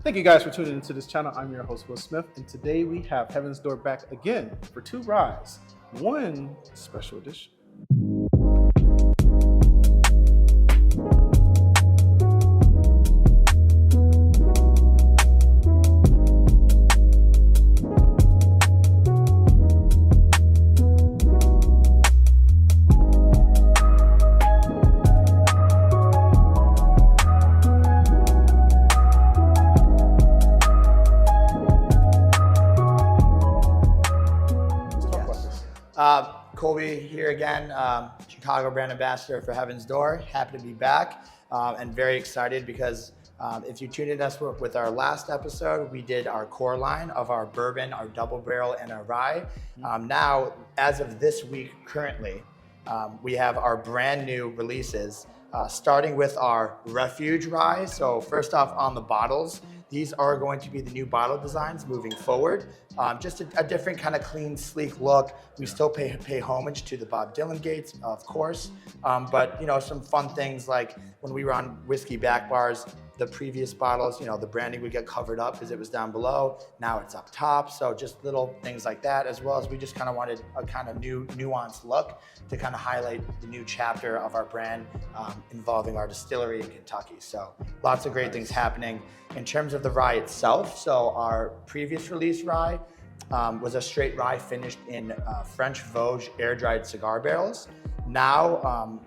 Thank you guys for tuning into this channel. I'm your host, Will Smith, and today we have Heaven's Door back again for two rides, one special edition. Colby here again, Chicago brand ambassador for Heaven's Door. Happy to be back and very excited because if you tuned in us with our last episode, we did our core line of our bourbon, our double barrel, and our rye. Now, as of this week currently, we have our brand new releases, starting with our Refuge rye. So first off, on the bottles, these are going to be the new bottle designs moving forward. Just a different kind of clean, sleek look. We still pay homage to the Bob Dylan gates, of course. But you know, some fun things like when we were on whiskey back bars, the previous bottles, you know, the branding would get covered up because it was down below. Now it's up top. So just little things like that, as well as we just kind of wanted a kind of new nuanced look to kind of highlight the new chapter of our brand involving our distillery in Kentucky. So lots of great things happening. In terms of the rye itself, so our previous release rye was a straight rye finished in French Vosges air-dried cigar barrels. Now,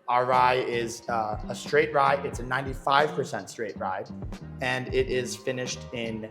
our rye is a straight rye. It's a 95% straight rye, and it is finished in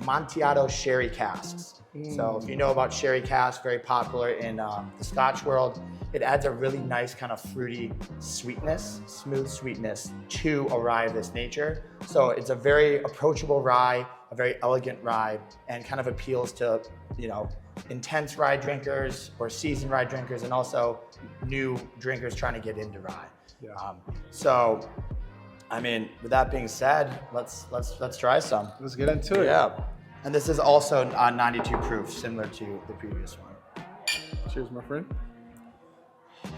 Amontillado sherry casks. So if you know about sherry casks, very popular in the Scotch world, it adds a really nice kind of fruity sweetness, smooth sweetness to a rye of this nature. So it's a very approachable rye, a very elegant rye, and kind of appeals to, you know, intense rye drinkers or seasoned rye drinkers, and also new drinkers trying to get into rye. So, I mean, with that being said, let's try some. Let's get into it. Yeah, and this is also 92 proof, similar to the previous one. Cheers, my friend.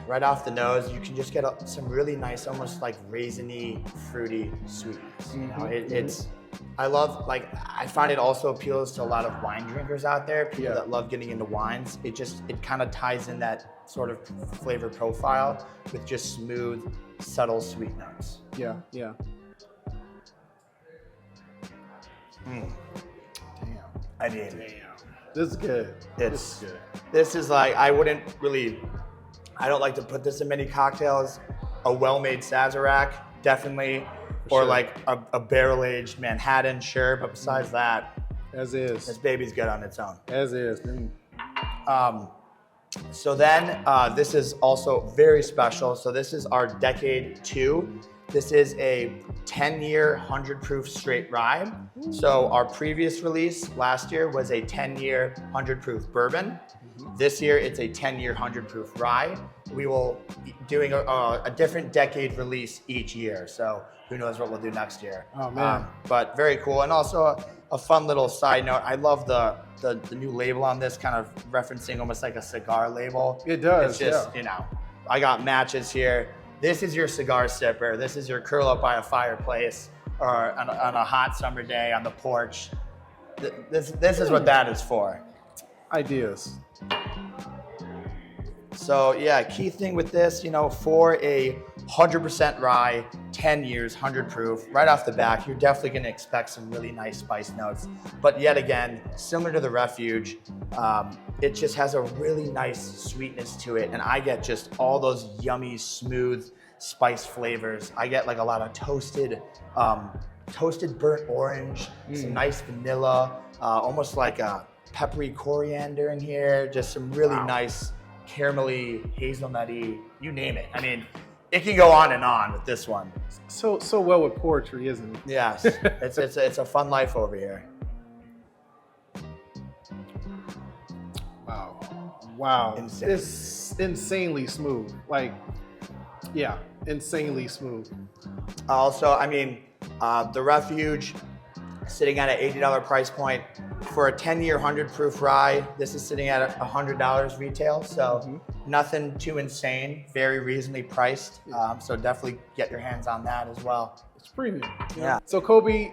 Right off the nose, you can just get some really nice, almost like raisiny, fruity sweetness. You know, it's. I love, like, I find it also appeals to a lot of wine drinkers out there, people that love getting into wines. It kind of ties in that sort of flavor profile with just smooth, subtle sweet notes. Yeah. Damn. I mean, This is good. This is like, I don't like to put this in many cocktails. A well-made Sazerac, definitely. Or like a barrel-aged Manhattan, sure. But besides that, as is. This baby's good on its own. As is. So then, this is also very special. So this is our Decade 2. This is a 10-year, 100-proof straight rye. So our previous release last year was a 10-year, 100-proof bourbon. This year, it's a 10-year, 100-proof rye. We will be doing a different decade release each year. So who knows what we'll do next year. Oh, man. But very cool. And also a fun little side note. I love the new label on this, kind of referencing almost like a cigar label. It does, It's just, you know, I got matches here. This is your cigar sipper. This is your curl up by a fireplace or on a hot summer day on the porch. This is what that is for. Ideas. So yeah, key thing with this, you know, for a 100% rye, 10 years, 100 proof, right off the back, you're definitely gonna expect some really nice spice notes. But yet again, similar to the Refuge, it just has a really nice sweetness to it. And I get just all those yummy, smooth spice flavors. I get like a lot of toasted burnt orange, some nice vanilla, almost like a peppery coriander in here, just some really nice caramelly, hazelnutty, you name it. I mean, it can go on and on with this one. So well with poetry, isn't it? Yes, it's a fun life over here. Wow. Insane. It's insanely smooth. Like, yeah, insanely smooth. Also, I mean, the Refuge, sitting at an $80 price point. For a 10-year 100-proof rye, this is sitting at $100 retail, so nothing too insane, very reasonably priced. So definitely get your hands on that as well. It's premium. Yeah. So Colby,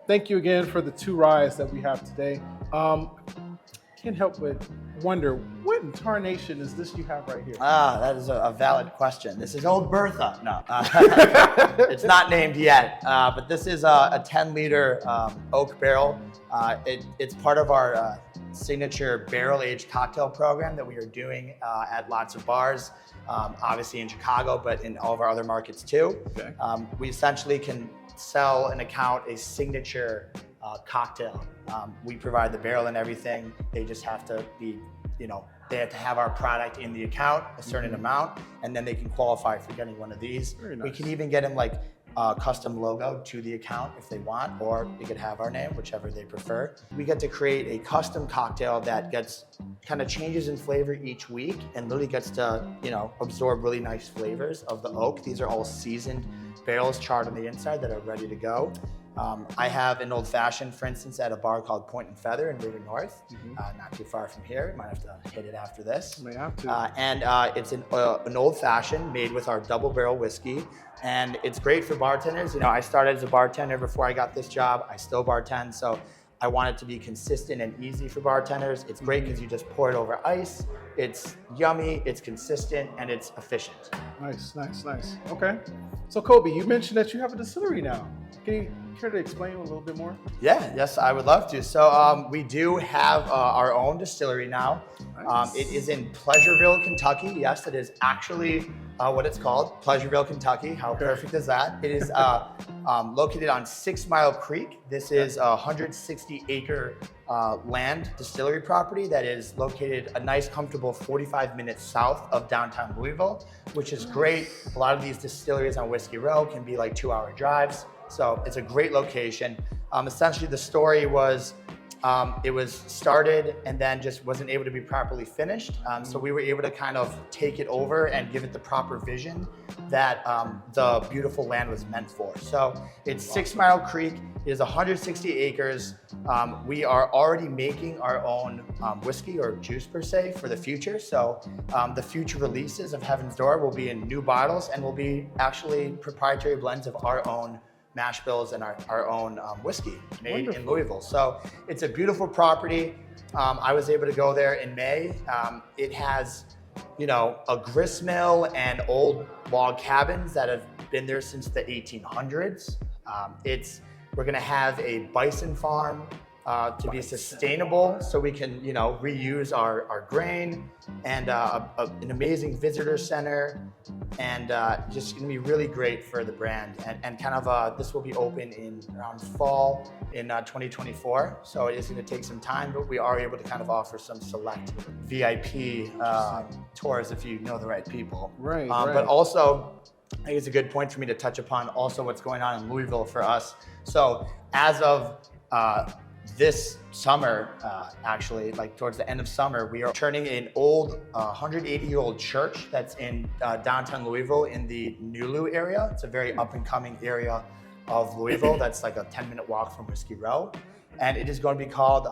thank you again for the 2 ryes that we have today. Can't help but wonder, what in tarnation is this you have right here? That is a valid question. This is Old Bertha. No, it's not named yet, but this is a 10-liter oak barrel. It's part of our signature barrel-aged cocktail program that we are doing at lots of bars, obviously in Chicago, but in all of our other markets too. Okay. We essentially can sell an account a signature cocktail. We provide the barrel and everything. They just have to be, they have to have our product in the account, a certain amount, and then they can qualify for getting one of these. Very nice. We can even get them like a custom logo to the account if they want, or they could have our name, whichever they prefer. We get to create a custom cocktail that kind of changes in flavor each week and literally gets to, absorb really nice flavors of the oak. These are all seasoned barrels charred on the inside that are ready to go. I have an old fashioned, for instance, at a bar called Point and Feather in River North, not too far from here. Might have to hit it after this. May have to. And it's an old fashioned made with our double barrel whiskey. And it's great for bartenders. I started as a bartender before I got this job. I still bartend, so I want it to be consistent and easy for bartenders. It's great because you just pour it over ice. It's yummy, it's consistent, and it's efficient. Nice. Okay. So Colby, you mentioned that you have a distillery now. Can you care to explain a little bit more? Yes, I would love to. So we do have our own distillery now. Nice. It is in Pleasureville, Kentucky. Yes, it is actually what it's called, Pleasureville, Kentucky. How perfect is that? It is located on 6 Mile Creek. This is a 160-acre land distillery property that is located a nice, comfortable 45 minutes south of downtown Louisville, which is great. A lot of these distilleries on Whiskey Row can be like 2-hour drives. So it's a great location. Essentially, the story was it was started and then just wasn't able to be properly finished. So we were able to kind of take it over and give it the proper vision that the beautiful land was meant for. So it's 6 Mile Creek. It is 160 acres. We are already making our own whiskey or juice per se for the future. So the future releases of Heaven's Door will be in new bottles and will be actually proprietary blends of our own mash bills and our own whiskey made in Louisville. So it's a beautiful property. I was able to go there in May. It has, a grist mill and old log cabins that have been there since the 1800s. We're gonna have a bison farm to be sustainable, so we can, reuse our grain, and an amazing visitor center, and just gonna be really great for the brand. And kind of this will be open in around fall in 2024. So it is gonna take some time, but we are able to kind of offer some select VIP tours if you know the right people. Right. But also, I think it's a good point for me to touch upon also what's going on in Louisville for us. So as of this summer, actually, like towards the end of summer, we are turning an old 180-year-old church that's in downtown Louisville in the Nulu area. It's a very up-and-coming area of Louisville that's like a 10-minute walk from Whiskey Row. And it is going to be called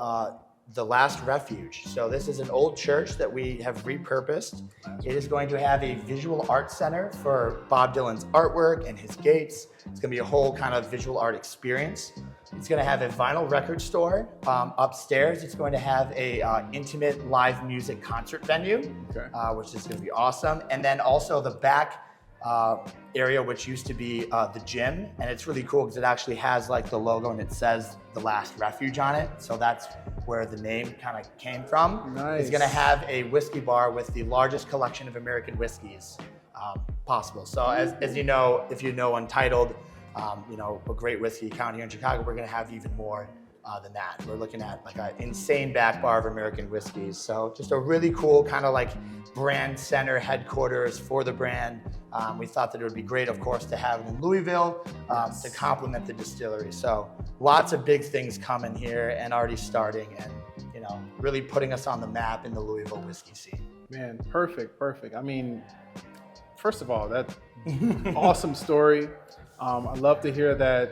The Last Refuge. So this is an old church that we have repurposed. It is going to have a visual art center for Bob Dylan's artwork and his gates. It's going to be a whole kind of visual art experience. It's going to have a vinyl record store. Upstairs, it's going to have a intimate live music concert venue, which is going to be awesome. And then also the back area, which used to be the gym. And it's really cool because it actually has like the logo and it says The Last Refuge on it. So that's where the name kind of came from. Nice. It's going to have a whiskey bar with the largest collection of American whiskeys possible. So as you know, if you know Untitled, a great whiskey account here in Chicago, we're going to have even more than that. We're looking at like an insane back bar of American whiskeys. So just a really cool kind of like brand center headquarters for the brand. We thought that it would be great, of course, to have it in Louisville to complement the distillery. So lots of big things coming here and already starting, and really putting us on the map in the Louisville whiskey scene. Man, perfect. I mean, first of all, that awesome story. I love to hear that,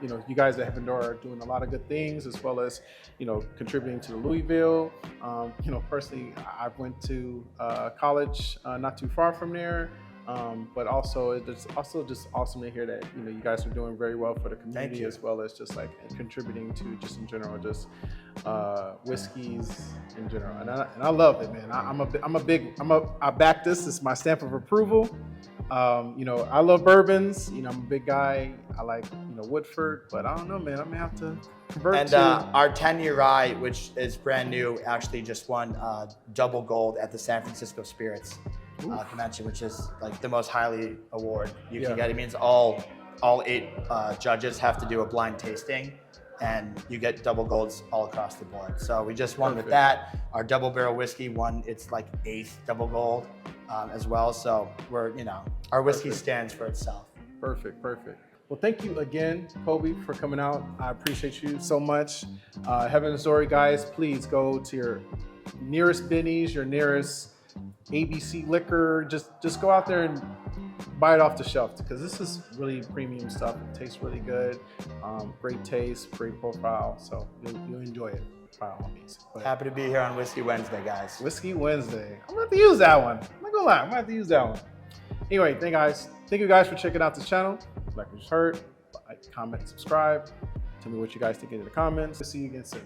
you guys at Heaven Door are doing a lot of good things, as well as, contributing to the Louisville. Personally, I went to college not too far from there. But also it's also just awesome to hear that you guys are doing very well for the community, as well as just like contributing to just in general just whiskeys in general. And I love it, man. I back this. It's my stamp of approval. I love bourbons. I'm a big guy. I like Woodford, but I don't know, man. I'm gonna have to convert And to our 10-year rye, which is brand new, actually just won double gold at the San Francisco Spirits convention, which is like the most highly award you can get. It means all 8 judges have to do a blind tasting, and you get double golds all across the board. So we just won with that. Our double barrel whiskey won its like 8th double gold as well. So we're our whiskey stands for itself. Perfect. Well, thank you again, Colby, for coming out. I appreciate you so much. Heaven's Door, guys, please go to your nearest Benny's, your nearest ABC liquor. Just go out there and buy it off the shelf, because this is really premium stuff. It tastes really good. Great taste, great profile. So you'll enjoy it by all means. But happy to be here on Whiskey Wednesday, guys. Whiskey Wednesday. I'm gonna have to use that one. I'm not gonna lie, I'm gonna have to use that one. Anyway, thank you guys for checking out this channel. Like you just heard, like, comment, subscribe. Tell me what you guys think in the comments. See you again soon.